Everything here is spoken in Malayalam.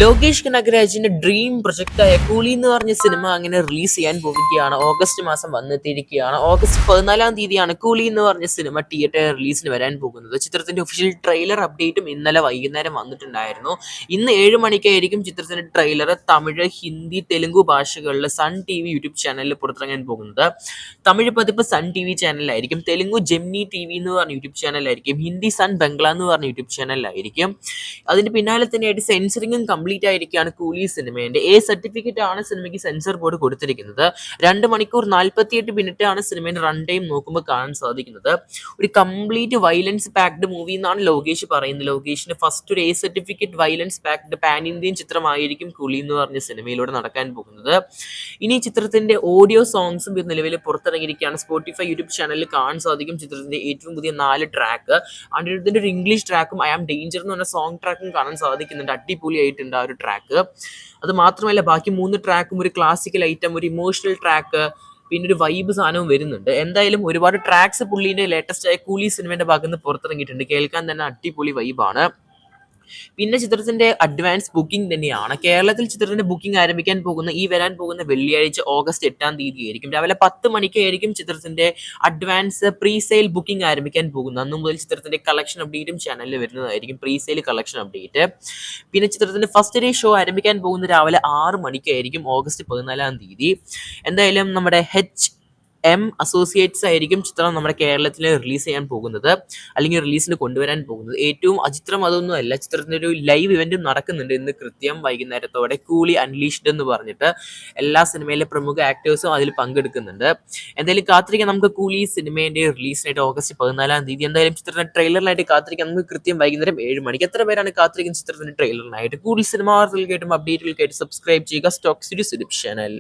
ലോകേഷ് കനഗരാജിന്റെ ഡ്രീം പ്രൊജക്റ്റായ കൂലി എന്ന് പറഞ്ഞ സിനിമ അങ്ങനെ റിലീസ് ചെയ്യാൻ പോവുകയാണ്. ഓഗസ്റ്റ് മാസം വന്നെത്തിയിരിക്കുകയാണ്. ഓഗസ്റ്റ് 14 തീയതിയാണ് കൂലി എന്ന് പറഞ്ഞ സിനിമ തിയേറ്റർ റിലീസിന് വരാൻ പോകുന്നത്. ചിത്രത്തിന്റെ ഒഫീഷ്യൽ ട്രെയിലർ അപ്ഡേറ്റും ഇന്നലെ വൈകുന്നേരം വന്നിട്ടുണ്ടായിരുന്നു. ഇന്ന് 7 മണിക്കായിരിക്കും ചിത്രത്തിന്റെ ട്രെയിലർ തമിഴ്, ഹിന്ദി, തെലുങ്കു ഭാഷകളിൽ സൺ ടി വി യൂട്യൂബ് ചാനലിൽ പുറത്തിറങ്ങാൻ പോകുന്നത്. തമിഴ് പതിപ്പ് സൺ ടി വി ചാനലിലായിരിക്കും, തെലുങ്കു ജെമിനി ടി വി എന്ന് പറഞ്ഞ യൂട്യൂബ് ചാനലിലായിരിക്കും, ഹിന്ദി സൺ ബംഗ്ല എന്ന് പറഞ്ഞ യൂട്യൂബ് ചാനലിലായിരിക്കും. അതിന്റെ പിന്നാലെ തന്നെയായിട്ട് സെൻസറിങ്ങും കംപ്ലീറ്റ് ആയിരിക്കുകയാണ് കൂലി സിനിമേന്റെ. സർട്ടിഫിക്കറ്റ് ആണ് സിനിമയ്ക്ക് സെൻസർ ബോർഡ് കൊടുത്തിരിക്കുന്നത്. 2 മണിക്കൂർ 48 മിനിറ്റ് ആണ് സിനിമയുടെ റൺ ടൈം നോക്കുമ്പോൾ കാണാൻ സാധിക്കുന്നത്. ഒരു കംപ്ലീറ്റ് വയലൻസ് പാക്ഡ് മൂവി എന്നാണ് ലോകേഷ് പറയുന്നത്. ലോകേഷിന്റെ ഫസ്റ്റ് ഒരു certificate violence packed pan Indian ചിത്രമായിരിക്കും കൂലി എന്ന് പറഞ്ഞ സിനിമയിലൂടെ നടക്കാൻ പോകുന്നത്. ഇനി ചിത്രത്തിന്റെ ഓഡിയോ സോങ്സും നിലവിൽ പുറത്തിറങ്ങിയിരിക്കുകയാണ്. സ്പോട്ടിഫൈ യൂട്യൂബ് ചാനലിൽ കാണാൻ സാധിക്കും ചിത്രത്തിന്റെ ഏറ്റവും പുതിയ 4 ട്രാക്ക്. അതിന്റെ ഒരു ഇംഗ്ലീഷ് ട്രാക്കും ഐ ആം ഡേഞ്ചർ എന്ന് പറഞ്ഞ സോങ് ട്രാക്കും കാണാൻ സാധിക്കുന്നുണ്ട്. അടിപൊളിയായിട്ടുണ്ട് ആ ഒരു ട്രാക്ക്. അത് മാത്രമല്ല ബാക്കി 3 ട്രാക്കും ഒരു ക്ലാസിക്കൽ ഐറ്റം, ഒരു ഇമോഷണൽ ട്രാക്ക്, പിന്നെ ഒരു വൈബ് സാധനവും വരുന്നുണ്ട്. എന്തായാലും ഒരുപാട് ട്രാക്സ് പുള്ളീന്റെ ലേറ്റസ്റ്റ് ആയ കൂലി സിനിമയുടെ ഭാഗത്ത് നിന്ന് പുറത്തിറങ്ങിയിട്ടുണ്ട്. കേൾക്കാൻ തന്നെ അടിപൊളി വൈബാണ്. പിന്നെ ചിത്രത്തിന്റെ അഡ്വാൻസ് ബുക്കിംഗ് തന്നെയാണ്. കേരളത്തിൽ ചിത്രത്തിന്റെ ബുക്കിംഗ് ആരംഭിക്കാൻ പോകുന്ന വരാൻ പോകുന്ന വെള്ളിയാഴ്ച ഓഗസ്റ്റ് 8 തീയതി ആയിരിക്കും. രാവിലെ 10 മണിക്കായിരിക്കും ചിത്രത്തിന്റെ അഡ്വാൻസ് പ്രീ സെയിൽ ബുക്കിംഗ് ആരംഭിക്കാൻ പോകുന്നത്. അന്നു മുതൽ ചിത്രത്തിന്റെ കളക്ഷൻ അപ്ഡേറ്റും ചാനലിൽ വരുന്നതായിരിക്കും, പ്രീ സെയിൽ കളക്ഷൻ അപ്ഡേറ്റ്. പിന്നെ ചിത്രത്തിന്റെ ഫസ്റ്റ് ഡേ ഷോ ആരംഭിക്കാൻ പോകുന്നത് രാവിലെ 6 മണിക്കായിരിക്കും ഓഗസ്റ്റ് 14 തീയതി. എന്തായാലും നമ്മുടെ അസോസിയേറ്റ്സ് ആയിരിക്കും ചിത്രം നമ്മുടെ കേരളത്തിൽ റിലീസ് ചെയ്യാൻ പോകുന്നത്, അല്ലെങ്കിൽ റിലീസിന് കൊണ്ടുവരാൻ പോകുന്നത്. ഏറ്റവും അചിത്രം അതൊന്നും അല്ല, ചിത്രത്തിന്റെ ഒരു ലൈവ് ഇവന്റും നടക്കുന്നുണ്ട് ഇന്ന് കൃത്യം വൈകുന്നേരത്തോടെ. കൂലി അൺലീഷ്ഡ് എന്ന് പറഞ്ഞിട്ട് എല്ലാ സിനിമയിലെ പ്രമുഖ ആക്ടേഴ്സും അതിൽ പങ്കെടുക്കുന്നുണ്ട്. എന്തായാലും കാത്തിരിക്കാം നമുക്ക് കൂലി സിനിമേന്റെ റിലീസിനായിട്ട് ഓഗസ്റ്റ് 14 തീയതി. എന്തായാലും ചിത്രത്തിന്റെ ട്രെയിലറിനായിട്ട് കാത്തിരിക്കാം നമുക്ക് കൃത്യം വൈകുന്നേരം 7 മണിക്ക്. എത്ര പേരാണ് കാത്തിരിക്കുന്ന ചിത്രത്തിന്റെ ട്രെയിലറിനായിട്ട്? കൂടുതൽ സിനിമ വാർത്തകൾക്കായിട്ടും അപ്ഡേറ്റുകൾക്കായിട്ട് സബ്സ്ക്രൈബ് ചെയ്യുക സ്റ്റോക്ക് സിറ്റി ചാനൽ.